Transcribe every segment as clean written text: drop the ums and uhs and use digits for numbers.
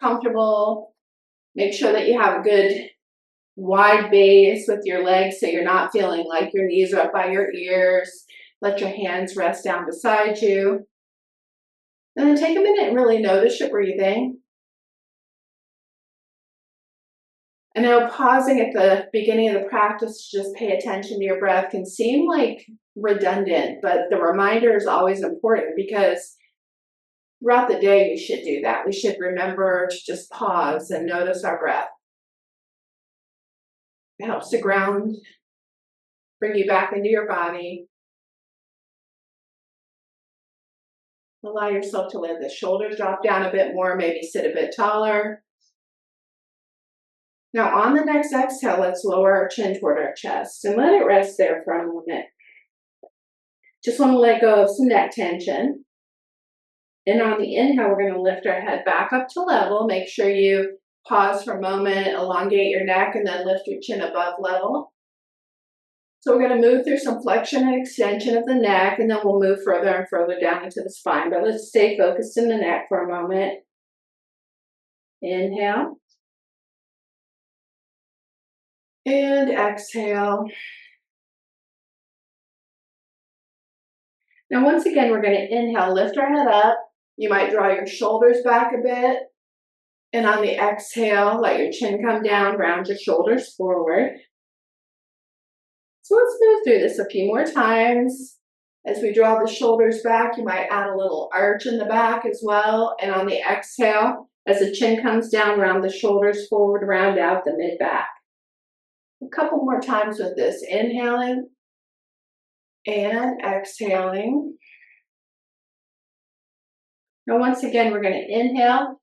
comfortable. Make sure that you have a good wide base with your legs so you're not feeling like your knees are up by your ears. Let your hands rest down beside you. And then take a minute and really notice your breathing. I know pausing at the beginning of the practice to just pay attention to your breath can seem like redundant, but the reminder is always important because throughout the day we should do that. We should remember to just pause and notice our breath. It helps to ground, bring you back into your body. Allow yourself to let the shoulders drop down a bit more, maybe sit a bit taller. Now on the next exhale, let's lower our chin toward our chest and let it rest there for a moment. Just want to let go of some neck tension. And on the inhale, we're going to lift our head back up to level. Make sure you pause for a moment, elongate your neck, and then lift your chin above level. So we're going to move through some flexion and extension of the neck, and then we'll move further and further down into the spine. But let's stay focused in the neck for a moment. Inhale. And exhale. Now once again, we're going to inhale, lift our head up. You might draw your shoulders back a bit. And on the exhale, let your chin come down, round your shoulders forward. So let's move through this a few more times. As we draw the shoulders back, you might add a little arch in the back as well. And on the exhale, as the chin comes down, round the shoulders forward, round out the mid-back. A couple more times with this, inhaling and exhaling. Now once again, we're going to inhale,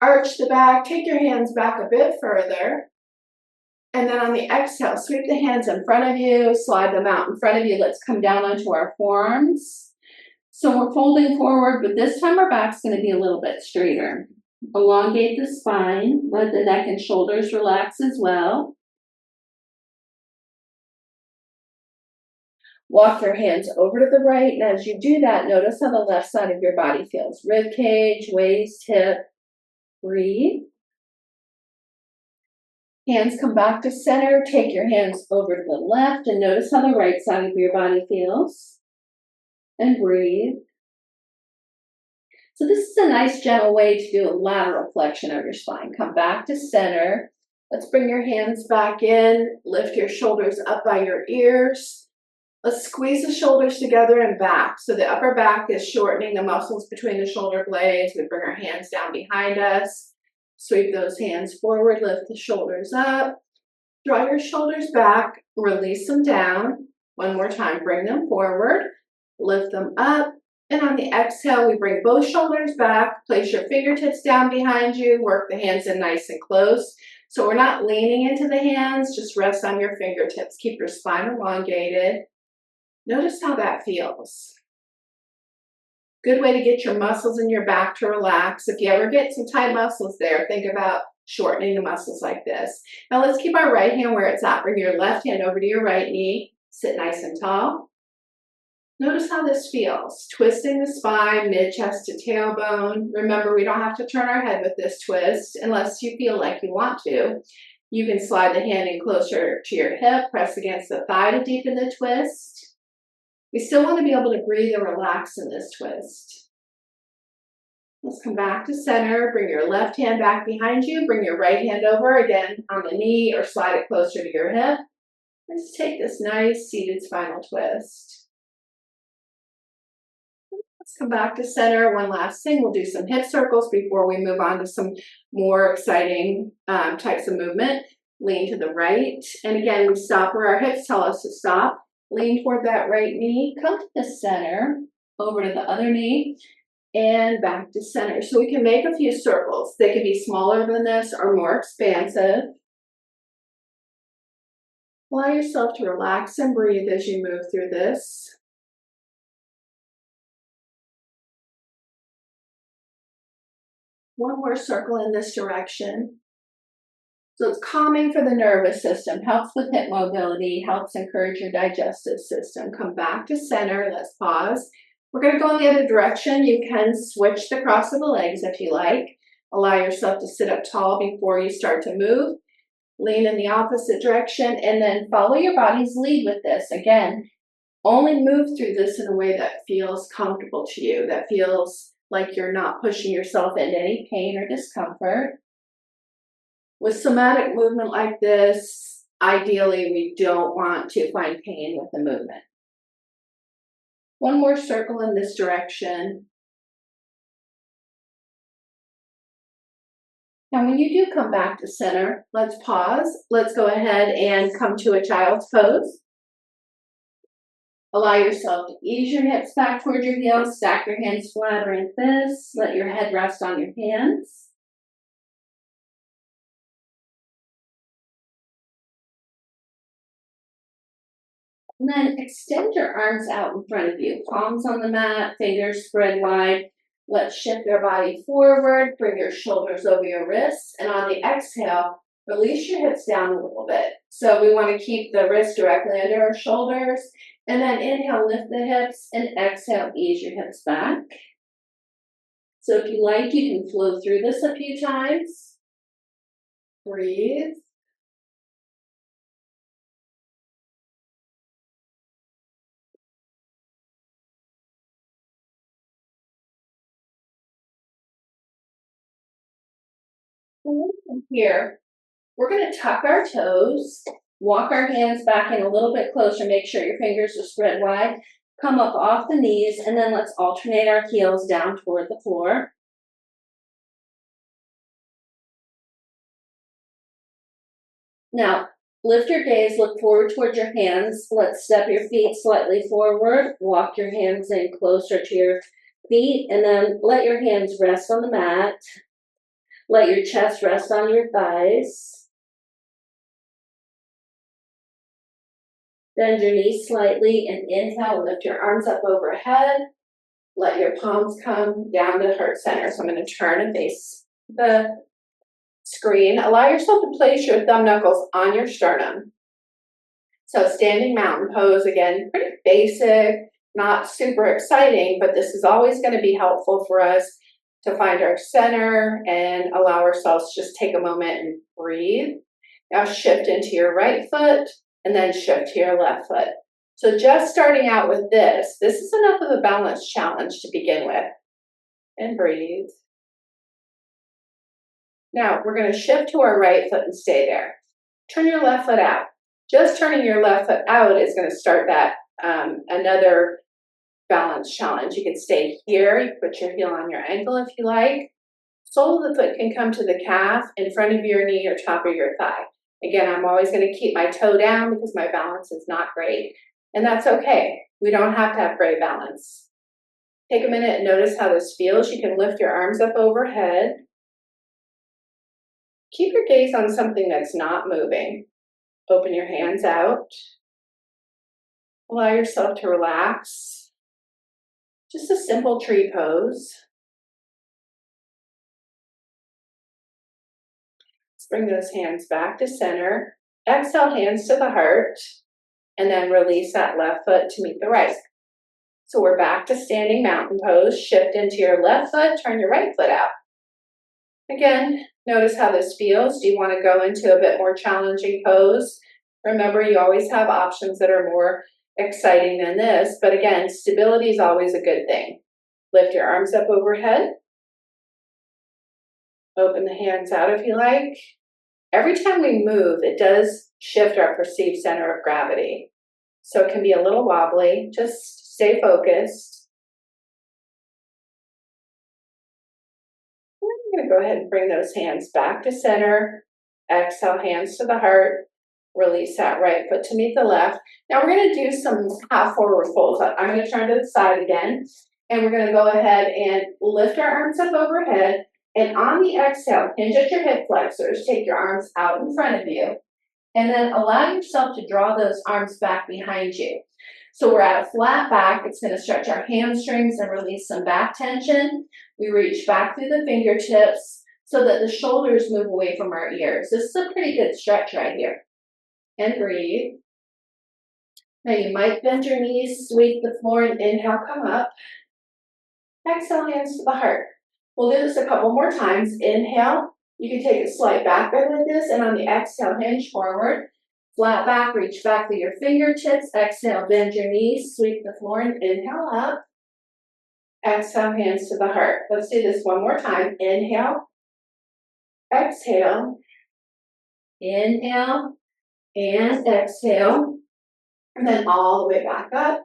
arch the back, take your hands back a bit further. And then on the exhale, sweep the hands in front of you, slide them out in front of you. Let's come down onto our forearms. So we're folding forward, but this time our back's going to be a little bit straighter. Elongate the spine, let the neck and shoulders relax as well. Walk your hands over to the right, and as you do that, notice how the left side of your body feels. Rib cage, waist, hip. Breathe. Hands come back to center. Take your hands over to the left, and notice how the right side of your body feels. And breathe. So this is a nice gentle way to do a lateral flexion of your spine. Come back to center. Let's bring your hands back in. Lift your shoulders up by your ears. Let's squeeze the shoulders together and back. So the upper back is shortening the muscles between the shoulder blades. We bring our hands down behind us. Sweep those hands forward, lift the shoulders up. Draw your shoulders back, release them down. One more time, bring them forward, lift them up. And on the exhale, we bring both shoulders back, place your fingertips down behind you, work the hands in nice and close. So we're not leaning into the hands, just rest on your fingertips. Keep your spine elongated. Notice how that feels. Good way to get your muscles in your back to relax. If you ever get some tight muscles there, think about shortening the muscles like this. Now let's keep our right hand where it's at. Bring your left hand over to your right knee. Sit nice and tall. Notice how this feels. Twisting the spine, mid-chest to tailbone. Remember, we don't have to turn our head with this twist unless you feel like you want to. You can slide the hand in closer to your hip, press against the thigh to deepen the twist. We still want to be able to breathe and relax in this twist. Let's come back to center. Bring your left hand back behind you. Bring your right hand over again on the knee or slide it closer to your hip. Let's take this nice seated spinal twist. Let's come back to center. One last thing. We'll do some hip circles before we move on to some more exciting types of movement. Lean to the right. And again, we stop where our hips tell us to stop. Lean toward that right knee, come to the center, over to the other knee, and back to center. So we can make a few circles. They can be smaller than this or more expansive. Allow yourself to relax and breathe as you move through this. One more circle in this direction. So it's calming for the nervous system, helps with hip mobility, helps encourage your digestive system. Come back to center. Let's pause. We're going to go in the other direction. You can switch the cross of the legs if you like. Allow yourself to sit up tall before you start to move. Lean in the opposite direction and then follow your body's lead with this. Again, only move through this in a way that feels comfortable to you, that feels like you're not pushing yourself into any pain or discomfort. With somatic movement like this, ideally, we don't want to find pain with the movement. One more circle in this direction. Now, when you do come back to center, let's pause. Let's go ahead and come to a child's pose. Allow yourself to ease your hips back toward your heels. Stack your hands flat like this. Let your head rest on your hands. And then extend your arms out in front of you. Palms on the mat, fingers spread wide. Let's shift your body forward. Bring your shoulders over your wrists. And on the exhale, release your hips down a little bit. So we want to keep the wrists directly under our shoulders. And then inhale, lift the hips. And exhale, ease your hips back. So if you like, you can flow through this a few times. Breathe. From here, we're going to tuck our toes, walk our hands back in a little bit closer, make sure your fingers are spread wide, come up off the knees, and then let's alternate our heels down toward the floor. Now, lift your gaze, look forward towards your hands. Let's step your feet slightly forward, walk your hands in closer to your feet, and then let your hands rest on the mat. Let your chest rest on your thighs. Bend your knees slightly and inhale, lift your arms up overhead. Let your palms come down to heart center. So I'm going to turn and face the screen. Allow yourself to place your thumb knuckles on your sternum. So standing mountain pose, again, pretty basic, not super exciting, but this is always going to be helpful for us to find our center and allow ourselves to just take a moment and breathe. Now shift into your right foot and then shift to your left foot. So just starting out with this is enough of a balance challenge to begin with. And breathe. Now we're going to shift to our right foot and stay there. Turn your left foot out. Just turning your left foot out is going to start that another balance challenge. You can stay here. You put your heel on your ankle if you like. Sole of the foot can come to the calf in front of your knee or top of your thigh. Again, I'm always going to keep my toe down because my balance is not great. And that's okay. We don't have to have great balance. Take a minute and notice how this feels. You can lift your arms up overhead. Keep your gaze on something that's not moving. Open your hands out. Allow yourself to relax. Just a simple tree pose. Let's bring those hands back to center. Exhale, hands to the heart. And then release that left foot to meet the right. So we're back to standing mountain pose. Shift into your left foot, turn your right foot out. Again, notice how this feels. Do you want to go into a bit more challenging pose? Remember, you always have options that are more exciting than this, but again, stability is always a good thing. Lift your arms up overhead. Open the hands out if you like. Every time we move, it does shift our perceived center of gravity. So it can be a little wobbly. Just stay focused. I'm going to go ahead and bring those hands back to center. Exhale, hands to the heart. Release that right foot to meet the left. Now we're going to do some half forward folds. I'm going to turn to the side again, and we're going to go ahead and lift our arms up overhead. And on the exhale, hinge at your hip flexors. Take your arms out in front of you, and then allow yourself to draw those arms back behind you. So we're at a flat back. It's going to stretch our hamstrings and release some back tension. We reach back through the fingertips so that the shoulders move away from our ears. This is a pretty good stretch right here. And breathe. Now you might bend your knees, sweep the floor, and inhale, come up. Exhale, hands to the heart. We'll do this a couple more times. Inhale. You can take a slight back bend with this, and on the exhale, hinge forward. Flat back, reach back with your fingertips. Exhale, bend your knees, sweep the floor, and inhale up. Exhale, hands to the heart. Let's do this one more time. Inhale. Exhale. Inhale. And exhale. And then all the way back up.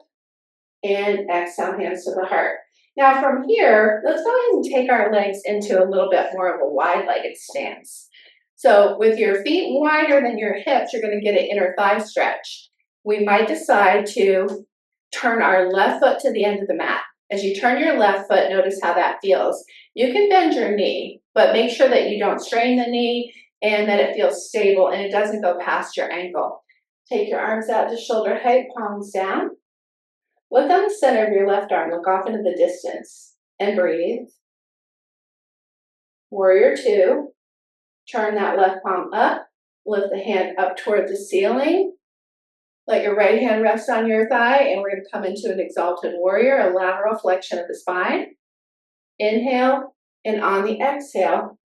And exhale, hands to the heart. Now from here, let's go ahead and take our legs into a little bit more of a wide-legged stance. So with your feet wider than your hips, you're going to get an inner thigh stretch. We might decide to turn our left foot to the end of the mat. As you turn your left foot, notice how that feels. You can bend your knee, but make sure that you don't strain the knee and that it feels stable and it doesn't go past your ankle. Take your arms out to shoulder height, palms down. Look down the center of your left arm. Look off into the distance and breathe. Warrior two. Turn that left palm up. Lift the hand up toward the ceiling. Let your right hand rest on your thigh, and we're going to come into an exalted warrior, a lateral flexion of the spine. Inhale, and on the exhale,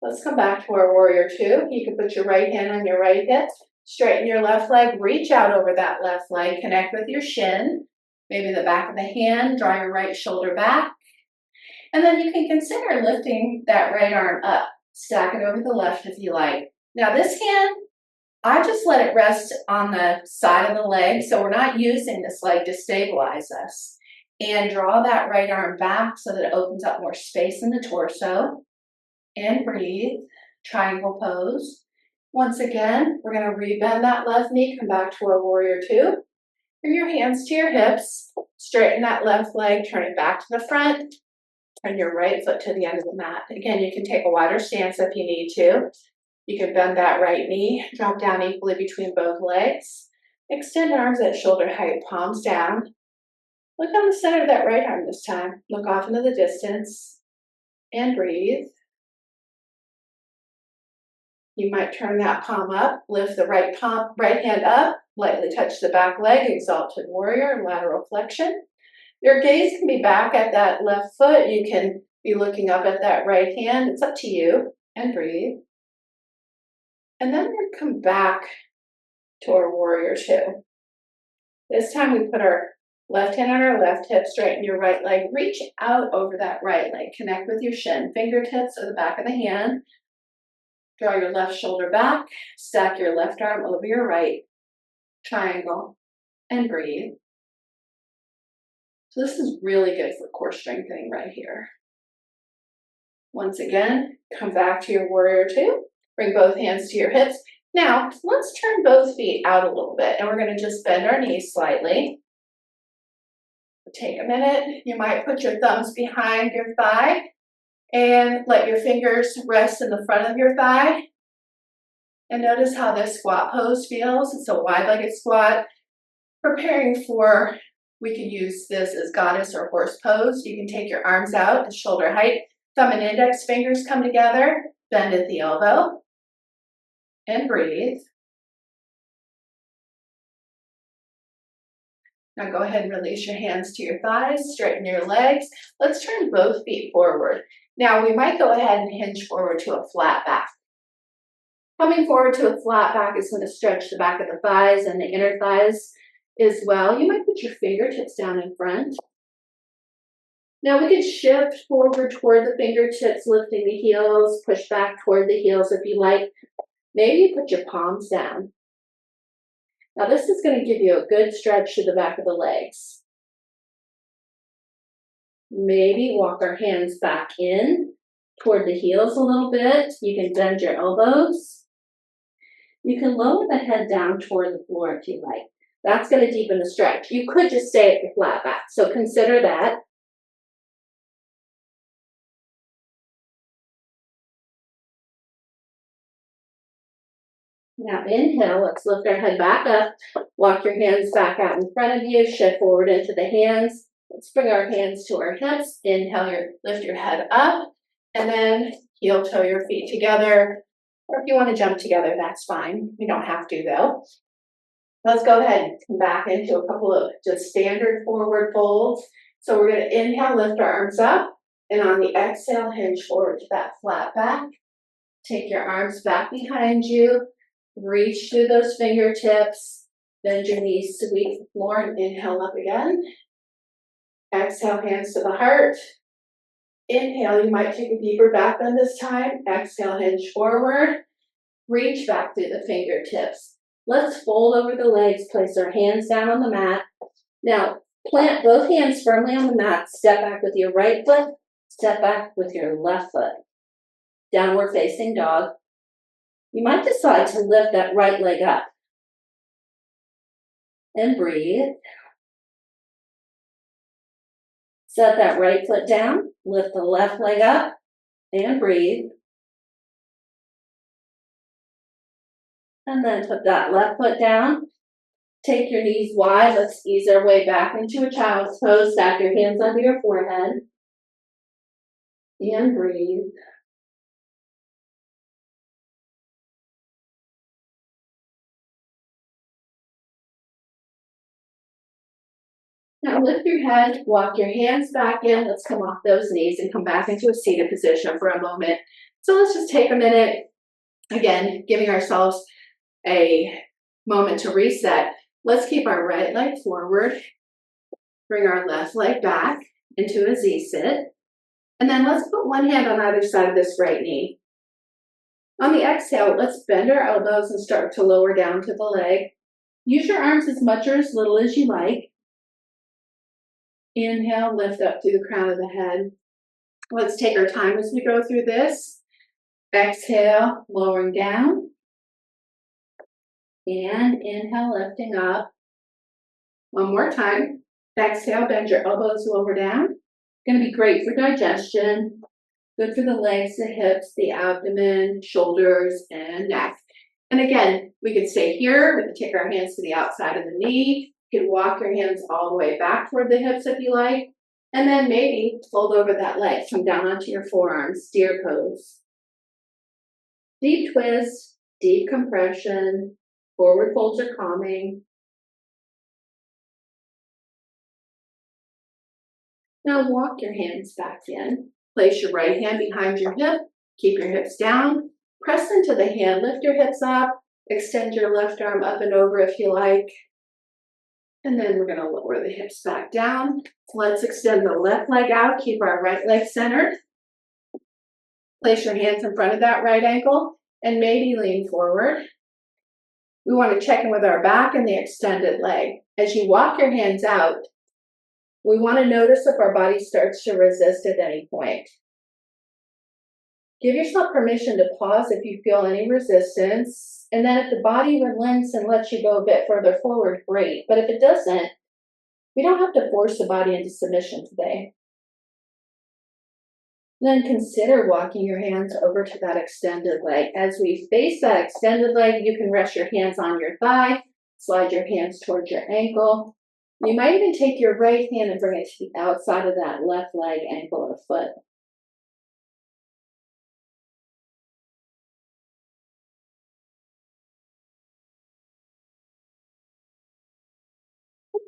let's come back to our warrior two. You can put your right hand on your right hip, straighten your left leg, reach out over that left leg, connect with your shin. Maybe the back of the hand, draw your right shoulder back. And then you can consider lifting that right arm up. Stack it over the left if you like. Now this hand, I just let it rest on the side of the leg, so we're not using this leg to stabilize us. And draw that right arm back so that it opens up more space in the torso. And breathe. Triangle pose. Once again, we're going to rebend that left knee, come back to our warrior two. Bring your hands to your hips, straighten that left leg, turn it back to the front, turn your right foot to the end of the mat. Again, you can take a wider stance if you need to. You can bend that right knee, drop down equally between both legs. Extend arms at shoulder height, palms down. Look down the center of that right arm this time. Look off into the distance and breathe. You might turn that palm up, lift the right hand up, lightly touch the back leg, exalted warrior, lateral flexion. Your gaze can be back at that left foot. You can be looking up at that right hand. It's up to you. And breathe. And then we're going to come back to our warrior two. This time we put our left hand on our left hip, straighten your right leg, reach out over that right leg, connect with your shin, fingertips or the back of the hand. Draw your left shoulder back, stack your left arm over your right, triangle, and breathe. So this is really good for core strengthening right here. Once again, come back to your warrior two. Bring both hands to your hips. Now, let's turn both feet out a little bit, and we're going to just bend our knees slightly. Take a minute. You might put your thumbs behind your thigh and let your fingers rest in the front of your thigh. And notice how this squat pose feels. It's a wide-legged squat. Preparing for, we can use this as goddess or horse pose. You can take your arms out to shoulder height. Thumb and index fingers come together. Bend at the elbow. And breathe. Now go ahead and release your hands to your thighs, straighten your legs. Let's turn both feet forward. Now we might go ahead and hinge forward to a flat back. Coming forward to a flat back is going to stretch the back of the thighs and the inner thighs as well. You might put your fingertips down in front. Now we can shift forward toward the fingertips, lifting the heels, push back toward the heels if you like. Maybe you put your palms down. Now this is going to give you a good stretch to the back of the legs. Maybe walk our hands back in toward the heels a little bit. You can bend your elbows. You can lower the head down toward the floor if you like. That's going to deepen the stretch. You could just stay at your flat back, so consider that. Now inhale, let's lift our head back up. Walk your hands back out in front of you, shift forward into the hands. Let's bring our hands to our hips. Inhale, lift your head up, and then heel toe your feet together. Or if you want to jump together, that's fine. You don't have to though. Let's go ahead and come back into a couple of just standard forward folds. So we're going to inhale, lift our arms up. And on the exhale, hinge forward to that flat back. Take your arms back behind you. Reach through those fingertips. Bend your knees, sweep the floor, and inhale up again. Exhale, hands to the heart. Inhale, you might take a deeper back bend this time. Exhale, hinge forward. Reach back through the fingertips. Let's fold over the legs, place our hands down on the mat. Now, plant both hands firmly on the mat. Step back with your right foot. Step back with your left foot. Downward facing dog. You might decide to lift that right leg up. And breathe. Set that right foot down. Lift the left leg up. And breathe. And then put that left foot down. Take your knees wide. Let's ease our way back into a child's pose. Stack your hands under your forehead. And breathe. Now lift your head, walk your hands back in. Let's come off those knees and come back into a seated position for a moment. So let's just take a minute, again, giving ourselves a moment to reset. Let's keep our right leg forward. Bring our left leg back into a Z-sit. And then let's put one hand on either side of this right knee. On the exhale, let's bend our elbows and start to lower down to the leg. Use your arms as much or as little as you like. Inhale, lift up through the crown of the head. Let's take our time as we go through this. Exhale, lowering down. And inhale, lifting up. One more time. Exhale, bend your elbows, lower down. Going to be great for digestion. Good for the legs, the hips, the abdomen, shoulders, and neck. And again, we can stay here. We can take our hands to the outside of the knee. You can walk your hands all the way back toward the hips if you like. And then maybe fold over that leg. Come down onto your forearms, steer pose. Deep twist, deep compression. Forward folds are calming. Now walk your hands back in. Place your right hand behind your hip. Keep your hips down. Press into the hand. Lift your hips up. Extend your left arm up and over if you like. And then we're going to lower the hips back down. Let's extend the left leg out. Keep our right leg centered. Place your hands in front of that right ankle and maybe lean forward. We want to check in with our back and the extended leg. As you walk your hands out, we want to notice if our body starts to resist at any point. Give yourself permission to pause if you feel any resistance. And then if the body relents and lets you go a bit further forward, great. But if it doesn't, we don't have to force the body into submission today. Then consider walking your hands over to that extended leg. As we face that extended leg, you can rest your hands on your thigh, slide your hands towards your ankle. You might even take your right hand and bring it to the outside of that left leg, ankle, or foot.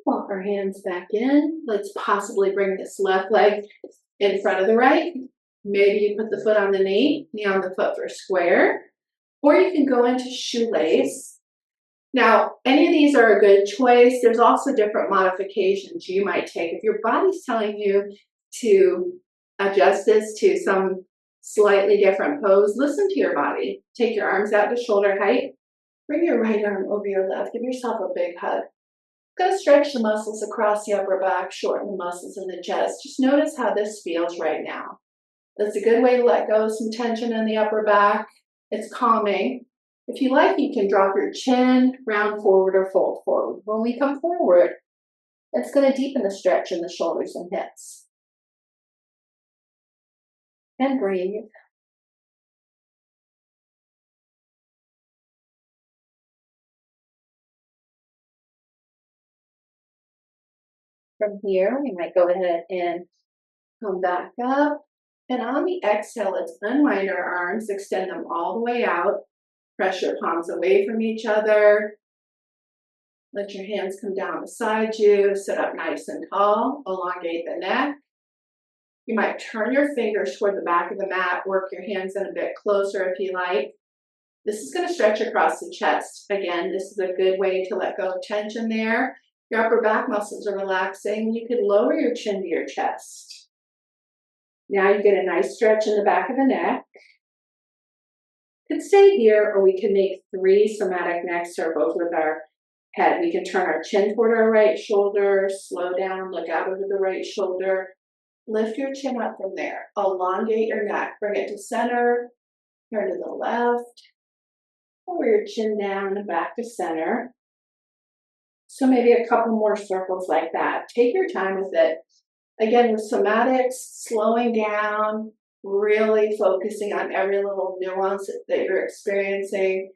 Walk our hands back in. Let's possibly bring this left leg in front of the right. Maybe you put the foot on the knee on the foot for square, or you can go into shoelace. Now, any of these are a good choice. There's also different modifications you might take. If your body's telling you to adjust this to some slightly different pose, listen to your body. Take your arms out to shoulder height. Bring your right arm over your left. Give yourself a big hug. Go stretch the muscles across the upper back, shorten the muscles in the chest. Just notice how this feels right now. That's a good way to let go of some tension in the upper back. It's calming. If you like, you can drop your chin, round forward, or fold forward. When we come forward, it's going to deepen the stretch in the shoulders and hips. And breathe. From here, we might go ahead and come back up. And on the exhale, let's unwind our arms, extend them all the way out. Press your palms away from each other. Let your hands come down beside you. Sit up nice and tall. Elongate the neck. You might turn your fingers toward the back of the mat, work your hands in a bit closer if you like. This is going to stretch across the chest. Again, this is a good way to let go of tension there. Your upper back muscles are relaxing. You could lower your chin to your chest. Now you get a nice stretch in the back of the neck. Could stay here, or we can make 3 somatic neck circles with our head. We can turn our chin toward our right shoulder, slow down, look out over the right shoulder. Lift your chin up from there. Elongate your neck. Bring it to center. Turn to the left. Lower your chin down and back to center. So maybe a couple more circles like that. Take your time with it. Again, with somatics, slowing down, really focusing on every little nuance that you're experiencing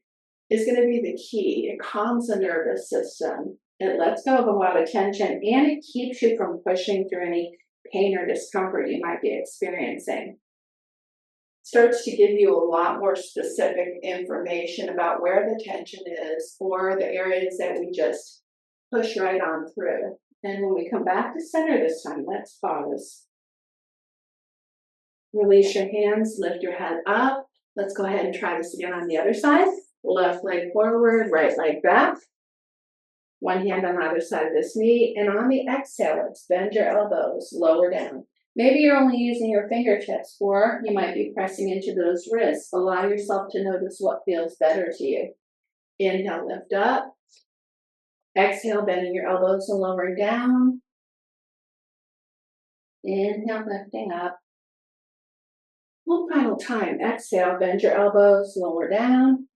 is going to be the key. It calms the nervous system. It lets go of a lot of tension, and it keeps you from pushing through any pain or discomfort you might be experiencing. Starts to give you a lot more specific information about where the tension is or the areas that we just push right on through. And when we come back to center this time, let's pause. Release your hands, lift your head up. Let's go ahead and try this again on the other side. Left leg forward, right leg back. One hand on either side of this knee. And on the exhale, let's bend your elbows, lower down. Maybe you're only using your fingertips, or you might be pressing into those wrists. Allow yourself to notice what feels better to you. Inhale, lift up. Exhale, bending your elbows and lowering down. Inhale, lifting up. One final time. Exhale, bend your elbows, lower down.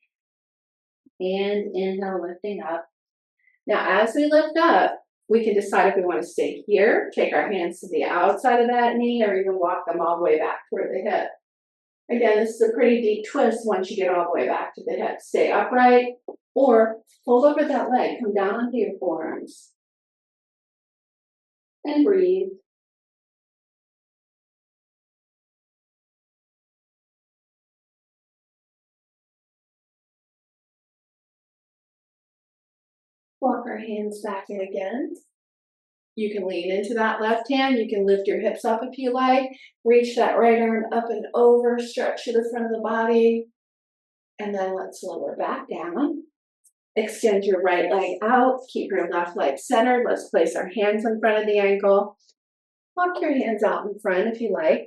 And inhale, lifting up. Now, as we lift up, we can decide if we want to stay here, take our hands to the outside of that knee, or even walk them all the way back toward the hip. Again, this is a pretty deep twist once you get all the way back to the hip. Stay upright, or fold over that leg, come down onto your forearms. And breathe. Walk our hands back in again. You can lean into that left hand. You can lift your hips up if you like. Reach that right arm up and over. Stretch to the front of the body. And then let's lower back down. Extend your right leg out. Keep your left leg centered. Let's place our hands in front of the ankle. Walk your hands out in front if you like.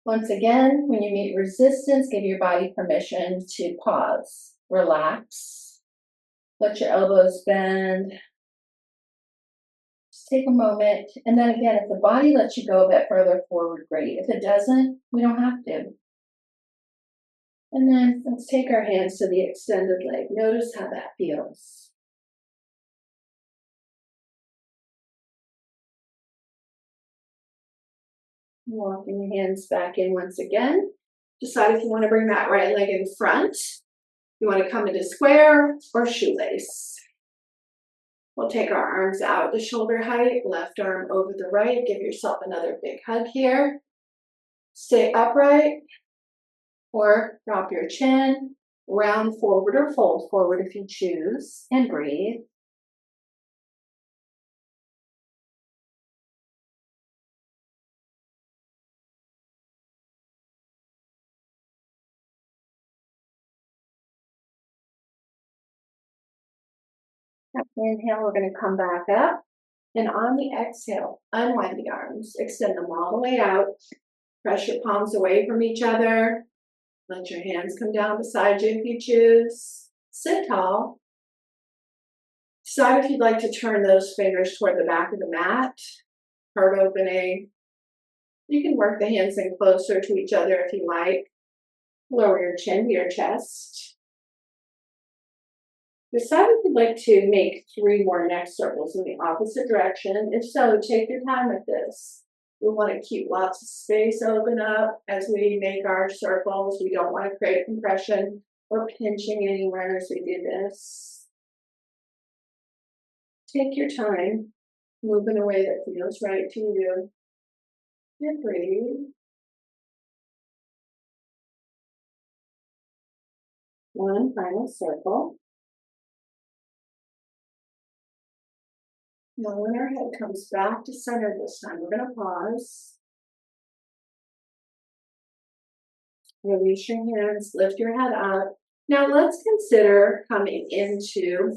Once again, when you meet resistance, give your body permission to pause. Relax. Let your elbows bend. Just take a moment. And then again, if the body lets you go a bit further forward, great. If it doesn't, we don't have to. And then let's take our hands to the extended leg. Notice how that feels. Walking the hands back in once again. Decide if you want to bring that right leg in front. You want to come into square or shoelace. We'll take our arms out to shoulder height, left arm over the right. Give yourself another big hug here. Stay upright or drop your chin, round forward or fold forward if you choose, and breathe. Inhale, we're going to come back up. And on the exhale, unwind the arms, extend them all the way out. Press your palms away from each other. Let your hands come down beside you if you choose. Sit tall. Decide if you'd like to turn those fingers toward the back of the mat, heart opening. You can work the hands in closer to each other if you like. Lower your chin to your chest. Decide if you'd like to make 3 more neck circles in the opposite direction. If so, take your time with this. We want to keep lots of space open up as we make our circles. We don't want to create compression or pinching anywhere as we do this. Take your time, move in a way that feels right to you. And breathe. One final circle. Now when our head comes back to center this time, we're going to pause. Release your hands, lift your head up. Now let's consider coming into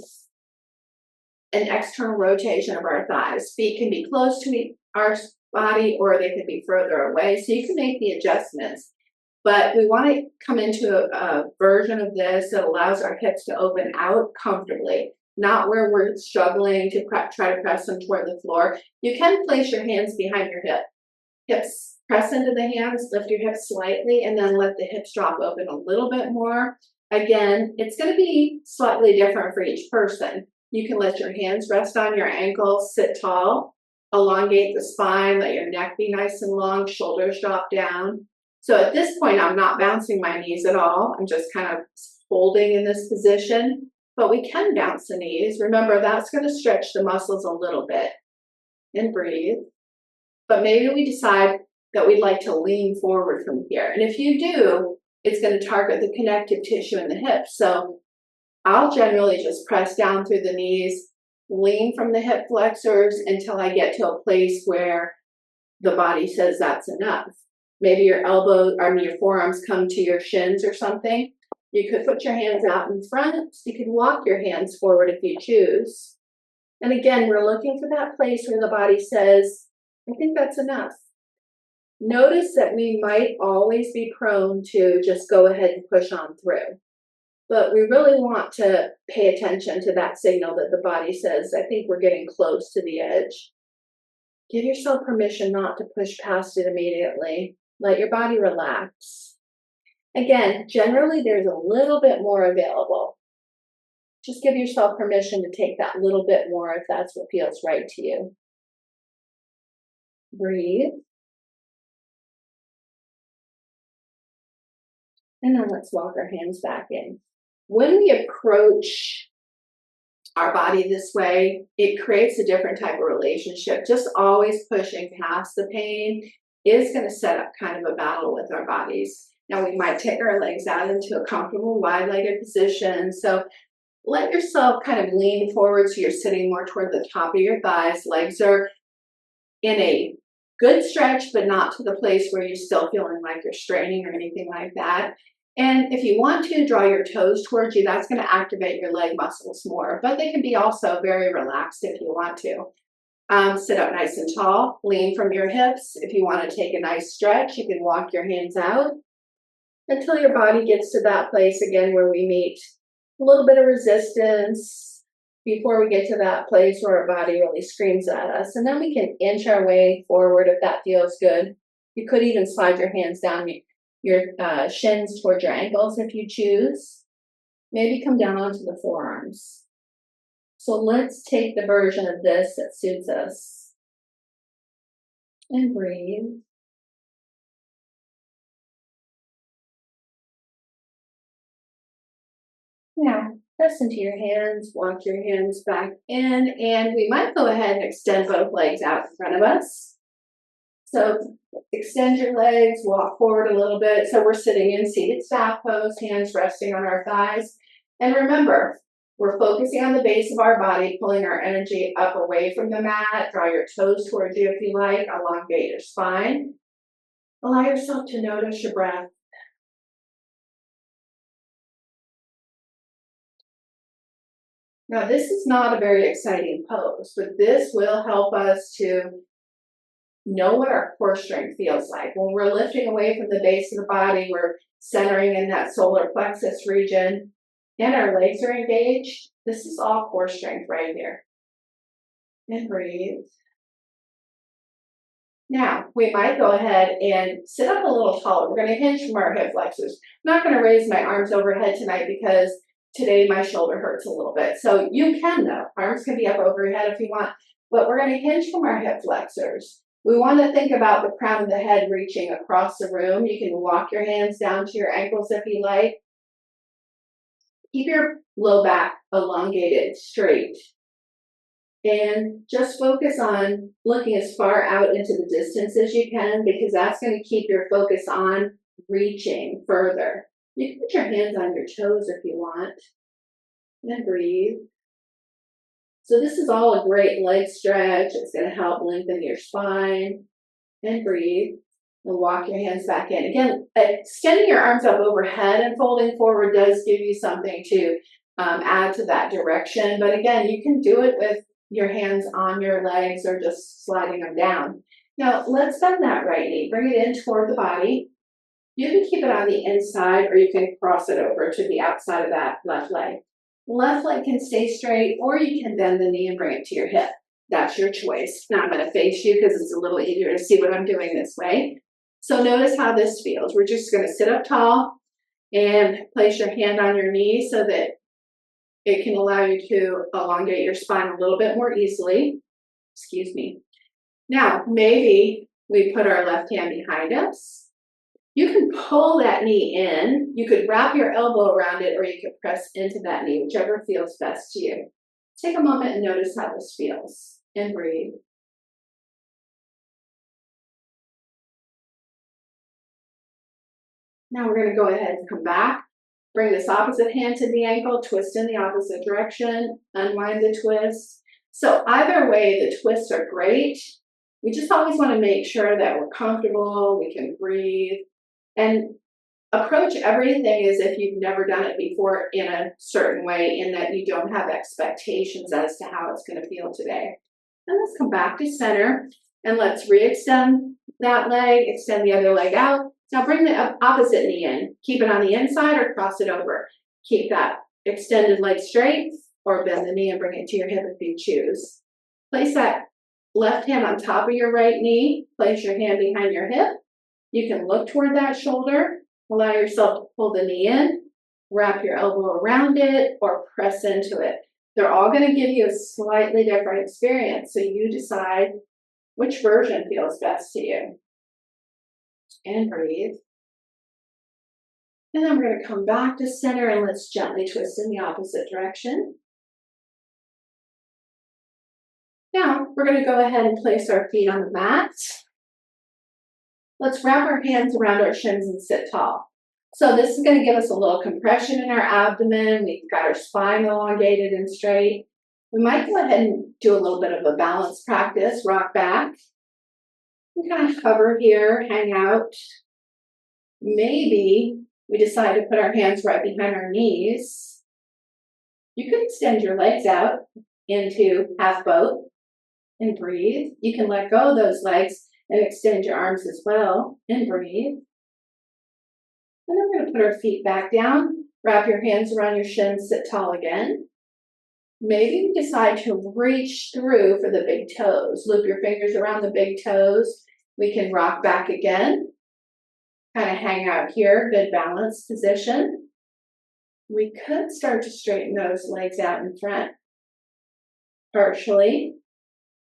an external rotation of our thighs. Feet can be close to our body or they can be further away, so you can make the adjustments. But we want to come into a version of this that allows our hips to open out comfortably, not where we're struggling to try to press them toward the floor. You can place your hands behind your hips, press into the hands, lift your hips slightly, and then let the hips drop open a little bit more. Again, it's going to be slightly different for each person. You can let your hands rest on your ankles, sit tall, elongate the spine, let your neck be nice and long, shoulders drop down. So at this point, I'm not bouncing my knees at all. I'm just kind of holding in this position, but we can bounce the knees. Remember, that's going to stretch the muscles a little bit. And breathe. But maybe we decide that we'd like to lean forward from here. And if you do, it's going to target the connective tissue in the hips. So I'll generally just press down through the knees, lean from the hip flexors until I get to a place where the body says that's enough. Maybe your your forearms come to your shins or something. You could put your hands out in front. You could walk your hands forward if you choose. And again, we're looking for that place where the body says, I think that's enough. Notice that we might always be prone to just go ahead and push on through. But we really want to pay attention to that signal that the body says, I think we're getting close to the edge. Give yourself permission not to push past it immediately. Let your body relax. Again, generally there's a little bit more available. Just give yourself permission to take that little bit more if that's what feels right to you. Breathe. And then let's walk our hands back in. When we approach our body this way, it creates a different type of relationship. Just always pushing past the pain is going to set up kind of a battle with our bodies. Now we might take our legs out into a comfortable wide-legged position. So let yourself kind of lean forward so you're sitting more toward the top of your thighs. Legs are in a good stretch, but not to the place where you're still feeling like you're straining or anything like that. And if you want to draw your toes towards you, that's going to activate your leg muscles more, but they can be also very relaxed if you want to. Sit up nice and tall, lean from your hips. If you want to take a nice stretch, you can walk your hands out until your body gets to that place again where we meet a little bit of resistance before we get to that place where our body really screams at us. And then we can inch our way forward if that feels good. You could even slide your hands down your shins towards your ankles if you choose. Maybe come down onto the forearms. So let's take the version of this that suits us. And breathe. Now, press into your hands, walk your hands back in, and we might go ahead and extend both legs out in front of us. So extend your legs, walk forward a little bit. So we're sitting in seated staff pose, hands resting on our thighs. And remember, we're focusing on the base of our body, pulling our energy up away from the mat. Draw your toes towards you if you like. Elongate your spine. Allow yourself to notice your breath. Now, this is not a very exciting pose, but this will help us to know what our core strength feels like. When we're lifting away from the base of the body, we're centering in that solar plexus region, and our legs are engaged. This is all core strength right here. And breathe. Now, we might go ahead and sit up a little taller. We're going to hinge from our hip flexors. I'm not going to raise my arms overhead tonight because today my shoulder hurts a little bit. So you can though. Arms can be up over your head if you want, but we're going to hinge from our hip flexors. We want to think about the crown of the head reaching across the room. You can walk your hands down to your ankles if you like. Keep your low back elongated, straight. And just focus on looking as far out into the distance as you can, because that's going to keep your focus on reaching further. You can put your hands on your toes if you want. And breathe. So this is all a great leg stretch. It's going to help lengthen your spine. And breathe. And walk your hands back in. Again, extending your arms up overhead and folding forward does give you something to add to that direction. But again, you can do it with your hands on your legs or just sliding them down. Now, let's bend that right knee. Bring it in toward the body. You can keep it on the inside or you can cross it over to the outside of that left leg. Left leg can stay straight or you can bend the knee and bring it to your hip. That's your choice. Now I'm going to face you because it's a little easier to see what I'm doing this way. So notice how this feels. We're just going to sit up tall and place your hand on your knee so that it can allow you to elongate your spine a little bit more easily. Excuse me. Now, maybe we put our left hand behind us. You can pull that knee in. You could wrap your elbow around it or you could press into that knee, whichever feels best to you. Take a moment and notice how this feels. And breathe. Now we're going to go ahead and come back. Bring this opposite hand to the ankle, twist in the opposite direction, unwind the twist. So either way, the twists are great. We just always want to make sure that we're comfortable, we can breathe, and approach everything as if you've never done it before in a certain way, in that you don't have expectations as to how it's going to feel today. And let's come back to center and let's re-extend that leg, extend the other leg out. Now bring the opposite knee in. Keep it on the inside or cross it over. Keep that extended leg straight or bend the knee and bring it to your hip if you choose. Place that left hand on top of your right knee. Place your hand behind your hip. You can look toward that shoulder. Allow yourself to pull the knee in, wrap your elbow around it, or press into it. They're all going to give you a slightly different experience, so you decide which version feels best to you. And breathe. And then we're going to come back to center and let's gently twist in the opposite direction. Now we're going to go ahead and place our feet on the mat. Let's wrap our hands around our shins and sit tall. So this is going to give us a little compression in our abdomen. We've got our spine elongated and straight. We might go ahead and do a little bit of a balance practice, rock back. And kind of hover here, hang out. Maybe we decide to put our hands right behind our knees. You could extend your legs out into half boat and breathe. You can let go of those legs and extend your arms as well and breathe. And then we're going to put our feet back down, wrap your hands around your shins, sit tall again. Maybe we decide to reach through for the big toes. Loop your fingers around the big toes. We can rock back again. Kind of hang out here, good balance position. We could start to straighten those legs out in front, partially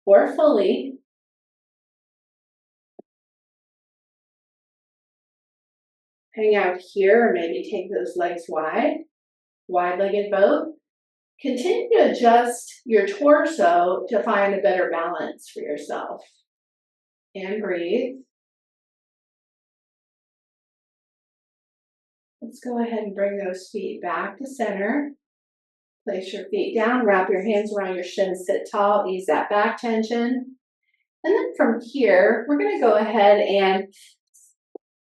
or fully. Hang out here, or maybe take those legs wide, wide-legged boat. Continue to adjust your torso to find a better balance for yourself. And breathe. Let's go ahead and bring those feet back to center. Place your feet down, wrap your hands around your shins, sit tall, ease that back tension. And then from here, we're going to go ahead and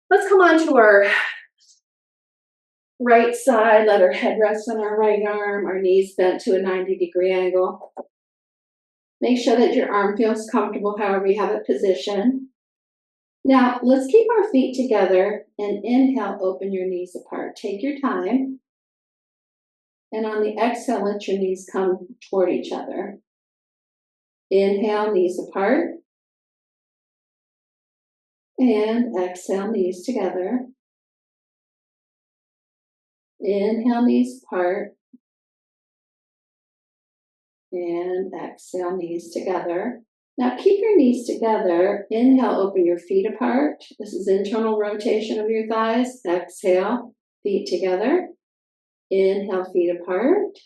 let's come on to our right side. Let our head rest on our right arm, our knees bent to a 90-degree angle. Make sure that your arm feels comfortable however you have it positioned. Now, let's keep our feet together and inhale, open your knees apart. Take your time. And on the exhale, let your knees come toward each other. Inhale, knees apart. And exhale, knees together. Inhale, knees apart. And exhale, knees together. Now keep your knees together. Inhale, open your feet apart. This is internal rotation of your thighs. Exhale, feet together. Inhale, feet apart.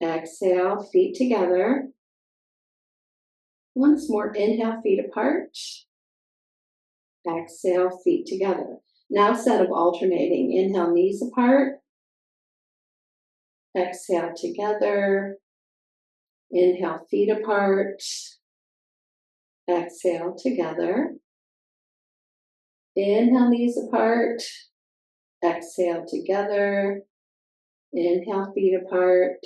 Exhale, feet together. Once more, inhale, feet apart. Exhale, feet together. Now set of alternating. Inhale, knees apart. Exhale, together. Inhale, feet apart. Exhale, together. Inhale, knees apart. Exhale, together. Inhale, feet apart.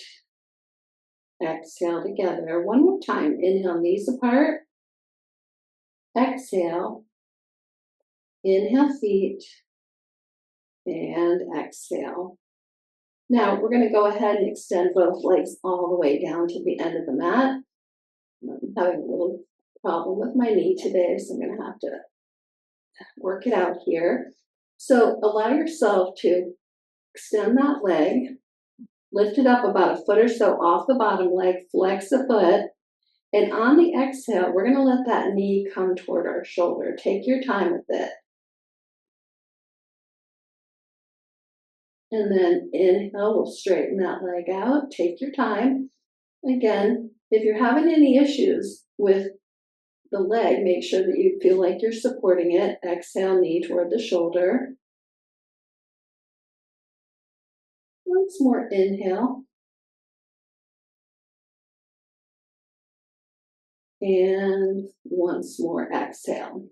Exhale, together. One more time. Inhale, knees apart. Exhale. Inhale, feet. And exhale. Now, we're going to go ahead and extend both legs all the way down to the end of the mat. I'm having a little problem with my knee today, so I'm going to have to work it out here. So allow yourself to extend that leg, lift it up about a foot or so off the bottom leg, flex the foot, and on the exhale, we're going to let that knee come toward our shoulder. Take your time with it. And then inhale, we'll straighten that leg out. Take your time. Again, if you're having any issues with the leg, make sure that you feel like you're supporting it. Exhale, knee toward the shoulder. Once more, inhale. And once more, exhale.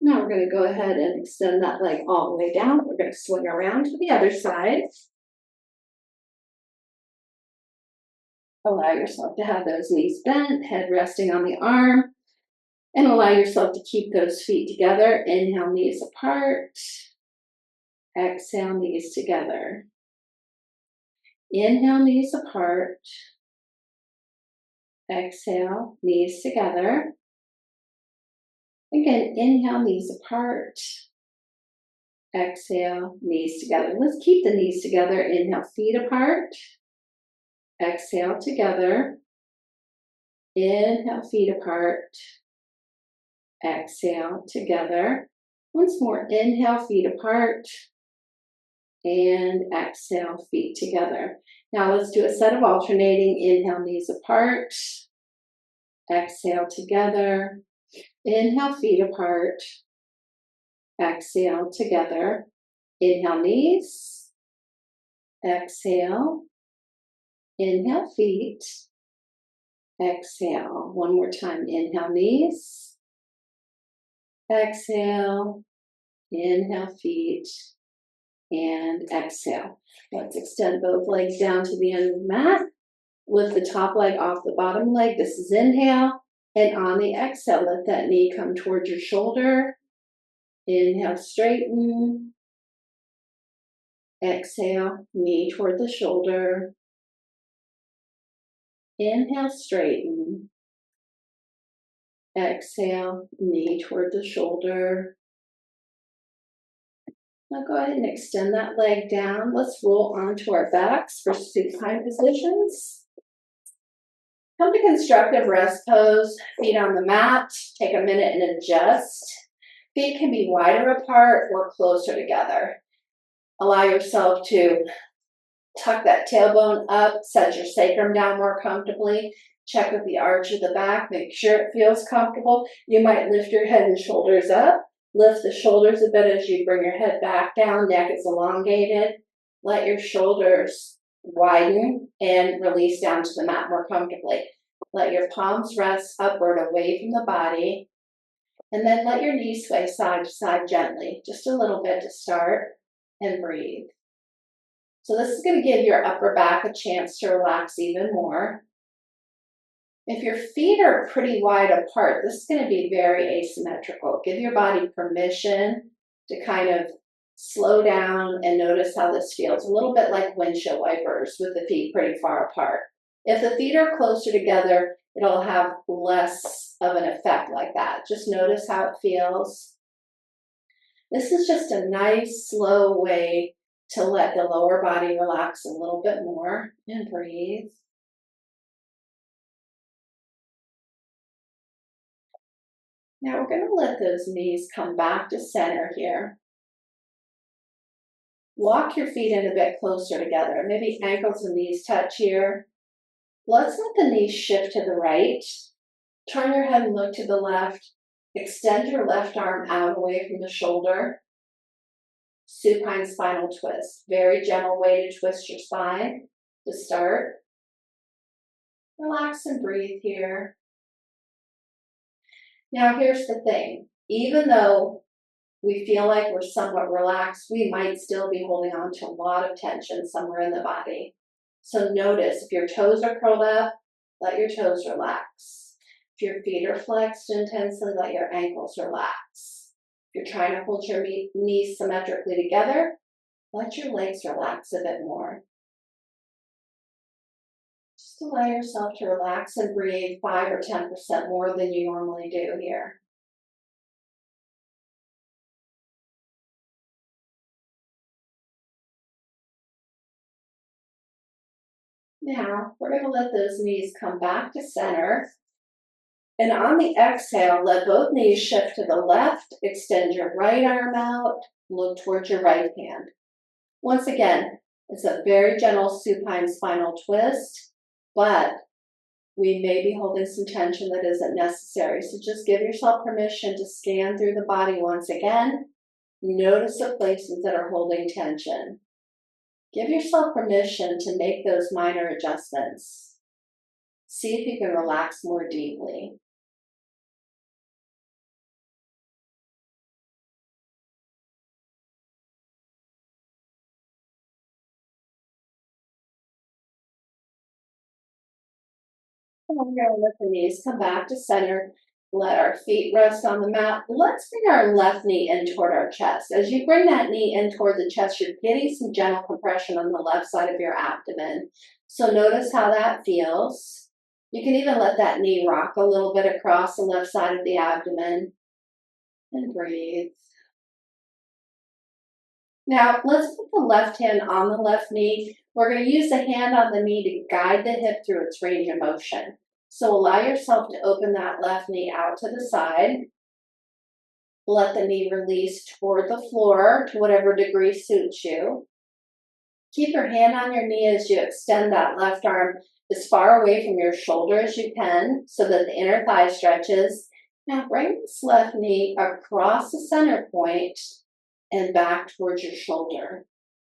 Now we're going to go ahead and extend that leg all the way down. We're going to swing around to the other side. Allow yourself to have those knees bent, head resting on the arm, and allow yourself to keep those feet together. Inhale, knees apart. Exhale, knees together. Inhale, knees apart. Exhale, knees together. Again, inhale, knees apart. Exhale, knees together. Let's keep the knees together. Inhale, feet apart. Exhale, together. Inhale, feet apart. Exhale, together. Once more, inhale, feet apart. And exhale, feet together. Now let's do a set of alternating. Inhale, knees apart. Exhale, together. Inhale, feet apart. Exhale, together. Inhale, knees. Exhale. Inhale, feet. Exhale. One more time. Inhale, knees. Exhale. Inhale, feet. And exhale. Let's extend both legs down to the end of the mat. Lift the top leg off the bottom leg. This is inhale. And on the exhale, let that knee come towards your shoulder. Inhale, straighten. Exhale, knee toward the shoulder. Inhale, straighten. Exhale, knee toward the shoulder. Now go ahead and extend that leg down. Let's roll onto our backs for supine positions. Come to constructive rest pose, feet on the mat. Take a minute and adjust. Feet can be wider apart or closer together. Allow yourself to tuck that tailbone up, set your sacrum down more comfortably. Check with the arch of the back, make sure it feels comfortable. You might lift your head and shoulders up. Lift the shoulders a bit as you bring your head back down, neck is elongated. Let your shoulders widen and release down to the mat more comfortably. Let your palms rest upward away from the body. And then let your knees sway side to side gently, just a little bit to start, and breathe. So this is going to give your upper back a chance to relax even more. If your feet are pretty wide apart, this is going to be very asymmetrical. Give your body permission to kind of slow down and notice how this feels. A little bit like windshield wipers with the feet pretty far apart. If the feet are closer together, it'll have less of an effect like that. Just notice how it feels. This is just a nice, slow way to let the lower body relax a little bit more, and breathe. Now we're going to let those knees come back to center here. Walk your feet in a bit closer together. Maybe ankles and knees touch here. Let's let the knees shift to the right. Turn your head and look to the left. Extend your left arm out away from the shoulder. Supine spinal twist. Very gentle way to twist your spine to start. Relax and breathe here. Now, here's the thing. Even though we feel like we're somewhat relaxed, we might still be holding on to a lot of tension somewhere in the body. So notice if your toes are curled up, let your toes relax. If your feet are flexed intensely, let your ankles relax. If you're trying to hold your knees symmetrically together, let your legs relax a bit more. Just allow yourself to relax and breathe 5 or 10% more than you normally do here. Now, we're going to let those knees come back to center. And on the exhale, let both knees shift to the left, extend your right arm out, look towards your right hand. Once again, it's a very gentle supine spinal twist, but we may be holding some tension that isn't necessary. So just give yourself permission to scan through the body once again. Notice the places that are holding tension. Give yourself permission to make those minor adjustments. See if you can relax more deeply. And we're going to let the knees come back to center. Let our feet rest on the mat. Let's bring our left knee in toward our chest. As you bring that knee in toward the chest, you're getting some gentle compression on the left side of your abdomen. So notice how that feels. You can even let that knee rock a little bit across the left side of the abdomen. And breathe. Now, let's put the left hand on the left knee. We're going to use the hand on the knee to guide the hip through its range of motion. So allow yourself to open that left knee out to the side. Let the knee release toward the floor to whatever degree suits you. Keep your hand on your knee as you extend that left arm as far away from your shoulder as you can so that the inner thigh stretches. Now bring this left knee across the center point and back towards your shoulder.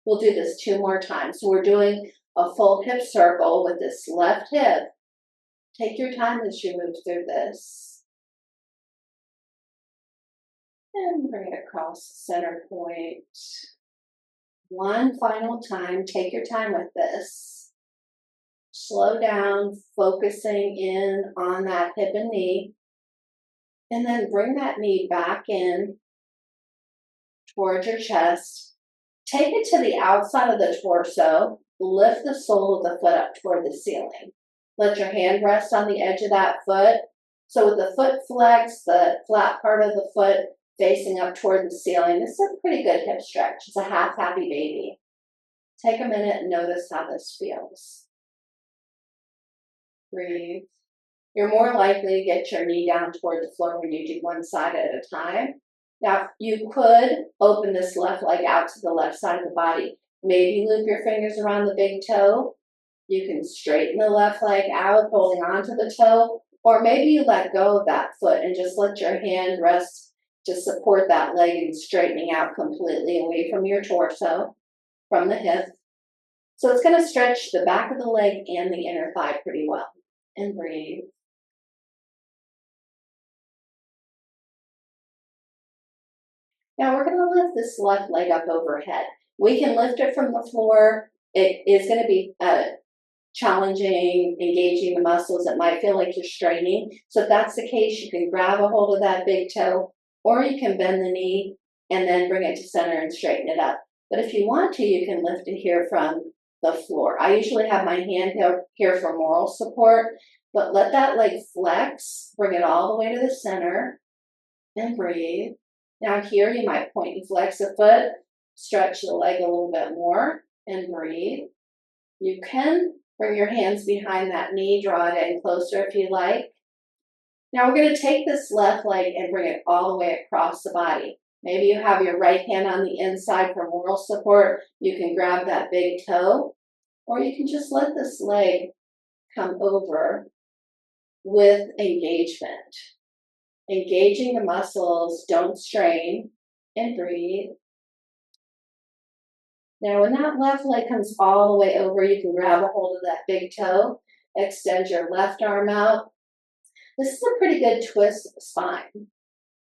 We'll do this 2 more times. So we're doing a full hip circle with this left hip. Take your time as you move through this. And bring it across the center point. One final time. Take your time with this. Slow down, focusing in on that hip and knee. And then bring that knee back in towards your chest. Take it to the outside of the torso. Lift the sole of the foot up toward the ceiling. Let your hand rest on the edge of that foot. So with the foot flexed, the flat part of the foot facing up toward the ceiling, this is a pretty good hip stretch. It's a half happy baby. Take a minute and notice how this feels. Breathe. You're more likely to get your knee down toward the floor when you do one side at a time. Now, you could open this left leg out to the left side of the body. Maybe loop your fingers around the big toe. You can straighten the left leg out, holding onto the toe, or maybe you let go of that foot and just let your hand rest to support that leg and straightening out completely away from your torso, from the hip. So it's going to stretch the back of the leg and the inner thigh pretty well. And breathe. Now we're going to lift this left leg up overhead. We can lift it from the floor. It is going to be challenging, engaging the muscles. It might feel like you're straining. So if that's the case, you can grab a hold of that big toe, or you can bend the knee and then bring it to center and straighten it up. But if you want to, you can lift it here from the floor. I usually have my hand here for moral support, but let that leg flex, bring it all the way to the center, and breathe. Now here you might point and flex the foot, stretch the leg a little bit more, and breathe. You can bring your hands behind that knee, draw it in closer if you like. Now we're going to take this left leg and bring it all the way across the body. Maybe you have your right hand on the inside for moral support. You can grab that big toe, or you can just let this leg come over with engagement. Engaging the muscles, don't strain, and breathe. Now when that left leg comes all the way over, you can grab a hold of that big toe. Extend your left arm out. This is a pretty good twist of the spine.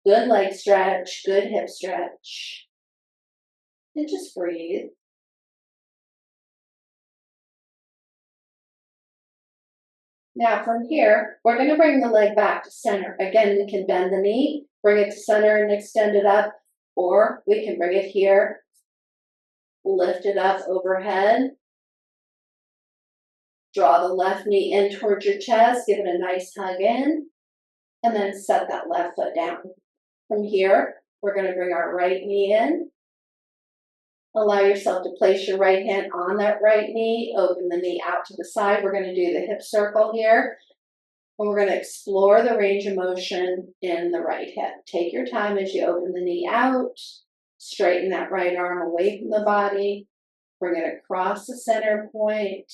Good leg stretch, good hip stretch. And just breathe. Now from here, we're going to bring the leg back to center. Again, we can bend the knee, bring it to center and extend it up, or we can bring it here, lift it up overhead. Draw the left knee in towards your chest, give it a nice hug in, and then set that left foot down. From here, we're going to bring our right knee in. Allow yourself to place your right hand on that right knee, open the knee out to the side. We're going to do the hip circle here, and we're going to explore the range of motion in the right hip. Take your time as you open the knee out, straighten that right arm away from the body, bring it across the center point,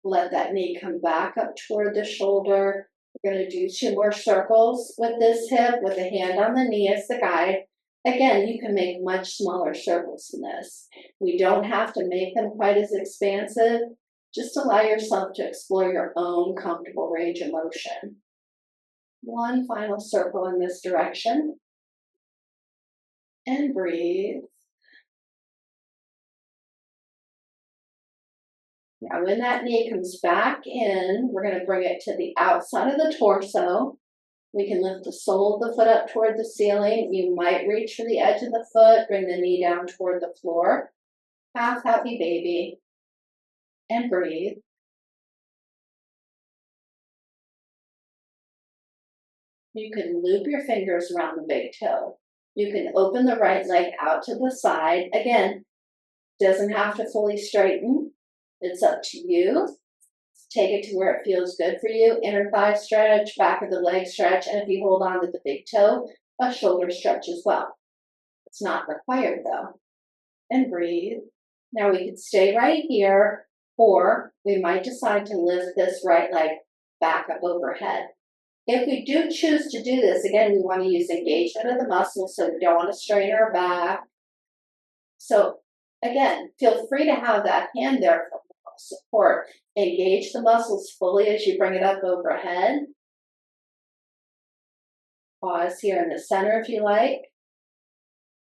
let that knee come back up toward the shoulder. We're going to do 2 more circles with this hip with the hand on the knee as the guide. Again, you can make much smaller circles than this. We don't have to make them quite as expansive. Just allow yourself to explore your own comfortable range of motion. 1 final circle in this direction. And breathe. Now, when that knee comes back in, we're going to bring it to the outside of the torso. We can lift the sole of the foot up toward the ceiling. You might reach for the edge of the foot, bring the knee down toward the floor. Half happy baby. And breathe. You can loop your fingers around the big toe. You can open the right leg out to the side. Again, doesn't have to fully straighten. It's up to you. Take it to where it feels good for you. Inner thigh stretch, back of the leg stretch, and if you hold on to the big toe, a shoulder stretch as well. It's not required though. And breathe. Now we can stay right here, or we might decide to lift this right leg back up overhead. If we do choose to do this, again, we want to use engagement of the muscles, so we don't want to strain our back. So again, feel free to have that hand there for support. Engage the muscles fully as you bring it up overhead. Pause here in the center if you like.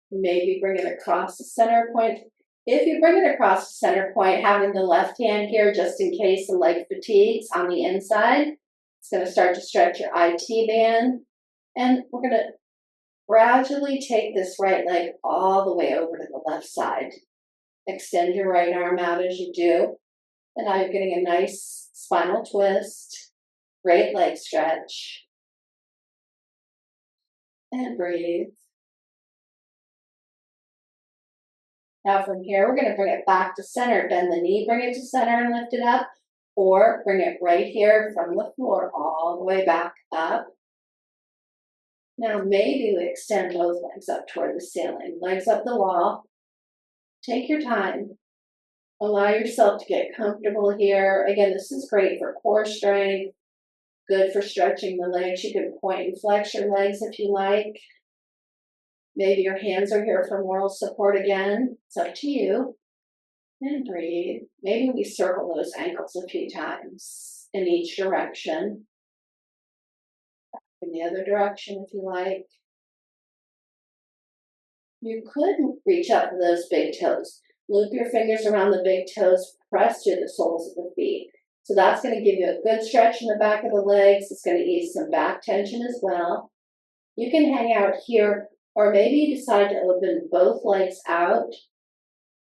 Maybe bring it across the center point. If you bring it across the center point, having the left hand here just in case the leg fatigues on the inside, it's going to start to stretch your IT band. And we're going to gradually take this right leg all the way over to the left side. Extend your right arm out as you do. And now you're getting a nice spinal twist. Great leg stretch. And breathe. Now from here, we're going to bring it back to center. Bend the knee, bring it to center and lift it up. Or bring it right here from the floor all the way back up. Now maybe we extend both legs up toward the ceiling. Legs up the wall. Take your time. Allow yourself to get comfortable here. Again, this is great for core strength. Good for stretching the legs. You can point and flex your legs if you like. Maybe your hands are here for moral support again. It's up to you. And breathe. Maybe we circle those ankles a few times in each direction. Back in the other direction if you like. You could reach up to those big toes. Loop your fingers around the big toes, press to the soles of the feet. So that's going to give you a good stretch in the back of the legs. It's going to ease some back tension as well. You can hang out here, or maybe you decide to open both legs out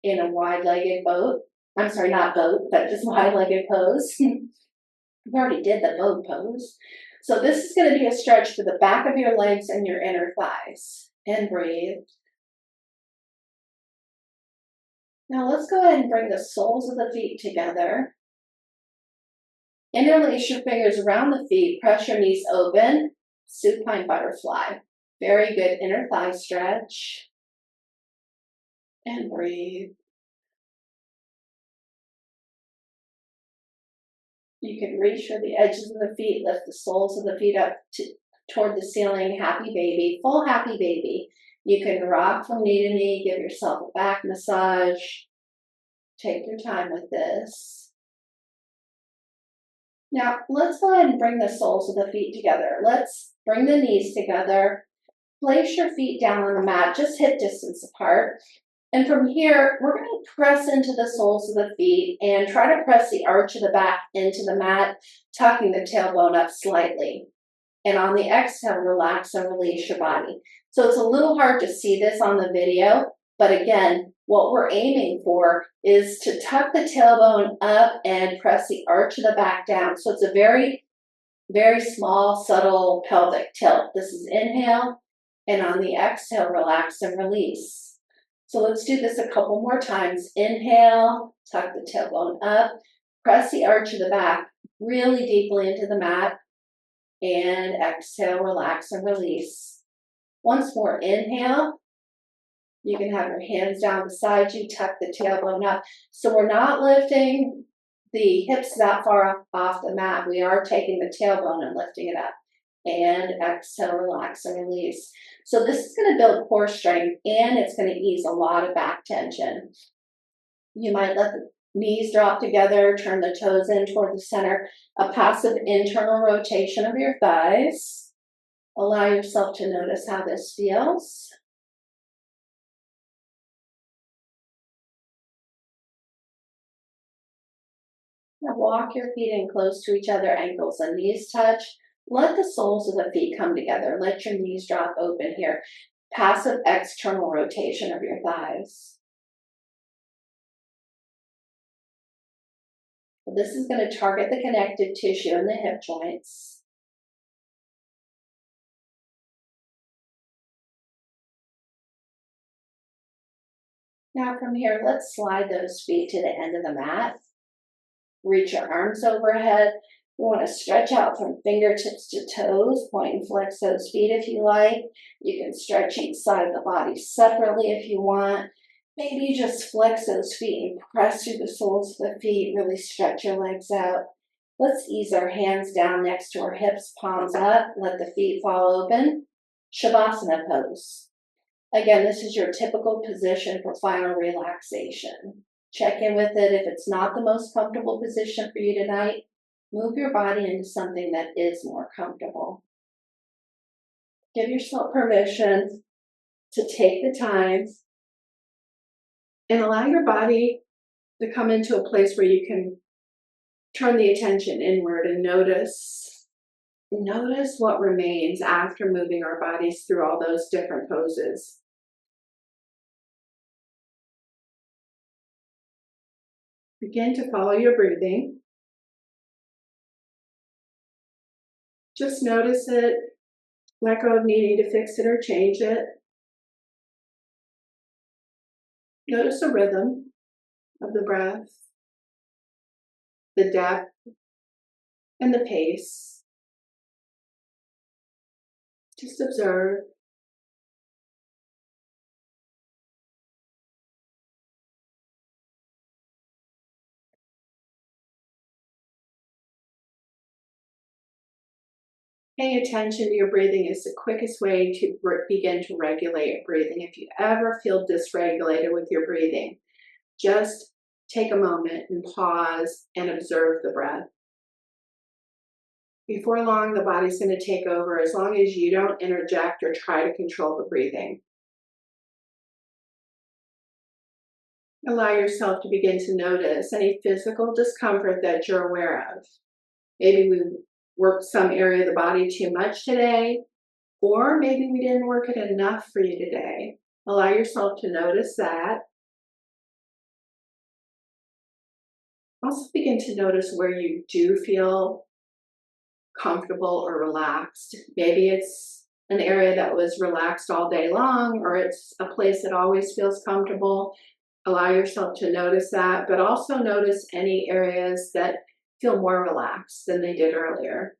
in a wide-legged boat. I'm sorry, not boat, but just wide-legged pose. We already did the boat pose. So this is going to be a stretch for the back of your legs and your inner thighs. And breathe. Now let's go ahead and bring the soles of the feet together. Interlace your fingers around the feet, press your knees open, supine butterfly. Very good inner thigh stretch. And breathe. You can reach for the edges of the feet, lift the soles of the feet up toward the ceiling, happy baby, full happy baby. You can rock from knee to knee, give yourself a back massage. Take your time with this. Now, let's go ahead and bring the soles of the feet together. Let's bring the knees together. Place your feet down on the mat, just hip distance apart. And from here, we're going to press into the soles of the feet and try to press the arch of the back into the mat, tucking the tailbone up slightly. And on the exhale, relax and release your body. So it's a little hard to see this on the video, but again, what we're aiming for is to tuck the tailbone up and press the arch of the back down. So it's a very, very small, subtle pelvic tilt. This is inhale, and on the exhale, relax and release. So let's do this a couple more times. Inhale, tuck the tailbone up, press the arch of the back really deeply into the mat, and exhale, relax and release. Once more, inhale. You can have your hands down beside you, tuck the tailbone up. So we're not lifting the hips that far off the mat. We are taking the tailbone and lifting it up. And exhale, relax and release. So this is going to build core strength, and it's going to ease a lot of back tension. You might let the knees drop together, turn the toes in toward the center, a passive internal rotation of your thighs. Allow yourself to notice how this feels. Now walk your feet in close to each other, ankles and knees touch. Let the soles of the feet come together. Let your knees drop open here. Passive external rotation of your thighs. This is going to target the connective tissue in the hip joints. Now from here, let's slide those feet to the end of the mat. Reach your arms overhead. You want to stretch out from fingertips to toes. Point and flex those feet if you like. You can stretch each side of the body separately if you want. Maybe you just flex those feet and press through the soles of the feet. Really stretch your legs out. Let's ease our hands down next to our hips, palms up. Let the feet fall open. Shavasana pose. Again, this is your typical position for final relaxation. Check in with it. If it's not the most comfortable position for you tonight, move your body into something that is more comfortable. Give yourself permission to take the time and allow your body to come into a place where you can turn the attention inward and notice what remains after moving our bodies through all those different poses. Begin to follow your breathing. Just notice it. Let go of needing to fix it or change it. Notice the rhythm of the breath, the depth, and the pace. Just observe. Paying attention to your breathing is the quickest way to begin to regulate breathing. If you ever feel dysregulated with your breathing, just take a moment and pause and observe the breath. Before long, the body's going to take over as long as you don't interject or try to control the breathing. Allow yourself to begin to notice any physical discomfort that you're aware of. Maybe we worked some area of the body too much today, or maybe we didn't work it enough for you today. Allow yourself to notice that. Also begin to notice where you do feel comfortable or relaxed. Maybe it's an area that was relaxed all day long, or it's a place that always feels comfortable. Allow yourself to notice that, but also notice any areas that feel more relaxed than they did earlier.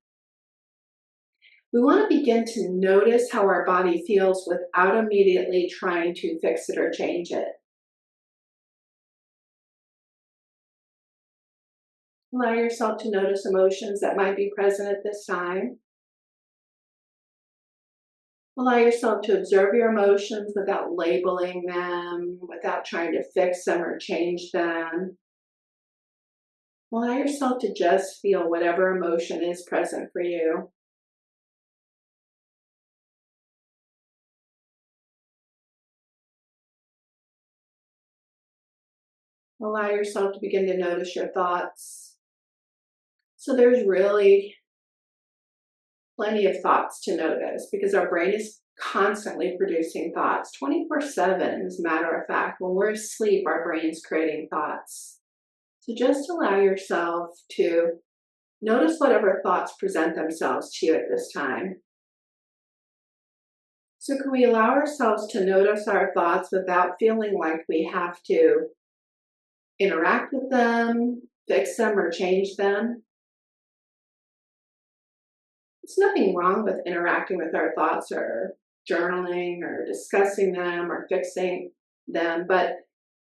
We want to begin to notice how our body feels without immediately trying to fix it or change it. Allow yourself to notice emotions that might be present at this time. Allow yourself to observe your emotions without labeling them, without trying to fix them or change them. Allow yourself to just feel whatever emotion is present for you. Allow yourself to begin to notice your thoughts. So there's really plenty of thoughts to notice because our brain is constantly producing thoughts 24/7. As a matter of fact, when we're asleep, our brain's creating thoughts. So just allow yourself to notice whatever thoughts present themselves to you at this time. So, can we allow ourselves to notice our thoughts without feeling like we have to interact with them, fix them, or change them? There's nothing wrong with interacting with our thoughts or journaling or discussing them or fixing them. But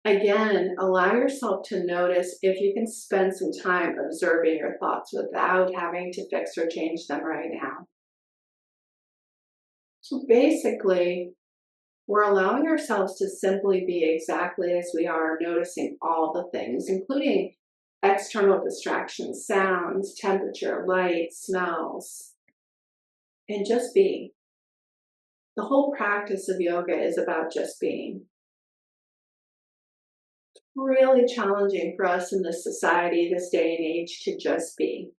again, allow yourself to notice if you can spend some time observing your thoughts without having to fix or change them right now. So basically, we're allowing ourselves to simply be exactly as we are, noticing all the things, including external distractions, sounds, temperature, light, smells, and just being. The whole practice of yoga is about just being. Really challenging for us in this society, this day and age, to just be.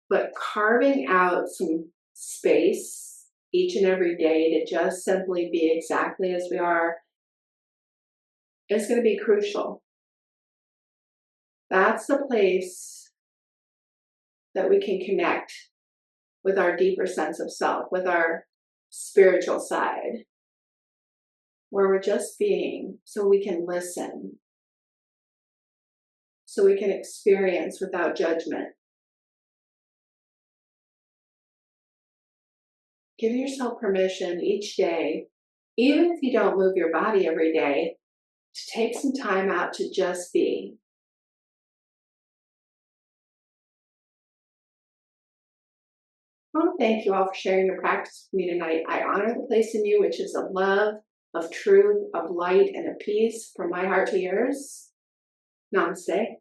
But carving out some space each and every day to just simply be exactly as we are is going to be crucial. That's the place that we can connect with our deeper sense of self, with our spiritual side, where we're just being so we can listen, so we can experience without judgment. Give yourself permission each day, even if you don't move your body every day, to take some time out to just be. I want to thank you all for sharing your practice with me tonight. I honor the place in you, which is of love, of truth, of light, and of peace from my heart to yours. Namaste.